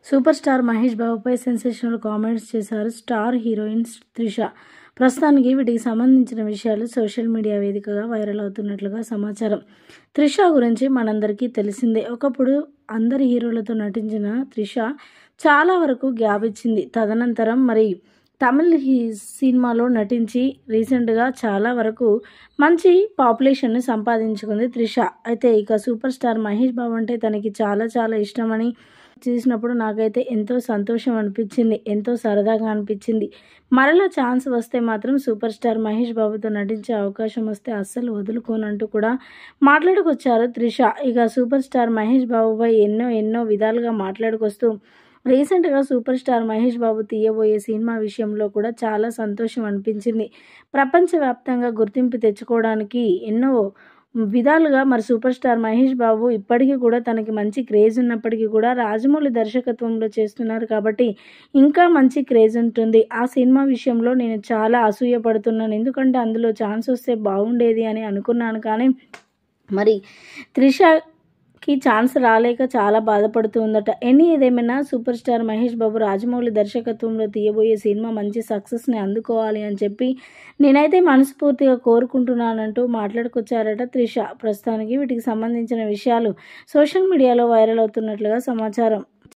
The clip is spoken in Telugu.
సూపర్ స్టార్ మహేష్ బాబుపై సెన్సేషనల్ కామెంట్స్ చేశారు స్టార్ హీరోయిన్ త్రిష. ప్రస్తుతానికి వీటికి సంబంధించిన విషయాలు సోషల్ మీడియా వేదికగా వైరల్ అవుతున్నట్లుగా సమాచారం. త్రిష గురించి మనందరికీ తెలిసిందే. ఒకప్పుడు అందరి హీరోలతో నటించిన త్రిష చాలా వరకు గ్యాప్ ఇచ్చింది. తదనంతరం తమిళ్ సినిమాలో నటించి రీసెంట్గా చాలా వరకు మంచి పాపులేషన్ని సంపాదించుకుంది త్రిష. అయితే ఇక సూపర్ స్టార్ మహేష్ బాబు అంటే తనకి చాలా చాలా ఇష్టమని చూసినప్పుడు నాకైతే ఎంతో సంతోషం అనిపించింది, ఎంతో సరదాగా అనిపించింది. మరలా ఛాన్స్ వస్తే మాత్రం సూపర్ స్టార్ మహేష్ బాబుతో నటించే అవకాశం వస్తే అస్సలు వదులుకోనంటూ కూడా మాట్లాడుకొచ్చారు త్రిష. ఇక సూపర్ స్టార్ మహేష్ బాబుపై ఎన్నో విధాలుగా మాట్లాడుకొస్తూ రీసెంట్గా super star Mahesh Babu తీయబోయే cinema విషయంలో కూడా చాలా సంతోషం అనిపించింది. ప్రపంచవ్యాప్తంగా గుర్తింపు తెచ్చుకోవడానికి ఎన్నో విధాలుగా సూపర్ స్టార్ మహేష్ బాబు ఇప్పటికీ కూడా తనకి మంచి క్రేజ్ ఉన్నప్పటికీ కూడా రాజమౌళి దర్శకత్వంలో చేస్తున్నారు కాబట్టి ఇంకా మంచి క్రేజ్ ఉంటుంది. ఆ సినిమా విషయంలో నేను చాలా అసూయపడుతున్నాను. ఎందుకంటే అందులో ఛాన్స్ వస్తే బాగుండేది అని అనుకున్నాను. కానీ త్రిషకి ఛాన్స్ రాలేక చాలా బాధపడుతూ ఉందట. ఏదేమైనా సూపర్ స్టార్ మహేష్ బాబు రాజమౌళి దర్శకత్వంలో తీయబోయే సినిమా మంచి సక్సెస్ని అందుకోవాలి అని చెప్పి నేనైతే మనస్ఫూర్తిగా కోరుకుంటున్నానంటూ మాట్లాడుకొచ్చారట త్రిష. ప్రస్తుతానికి వీటికి సంబంధించిన విషయాలు సోషల్ మీడియాలో వైరల్ అవుతున్నట్లుగా సమాచారం.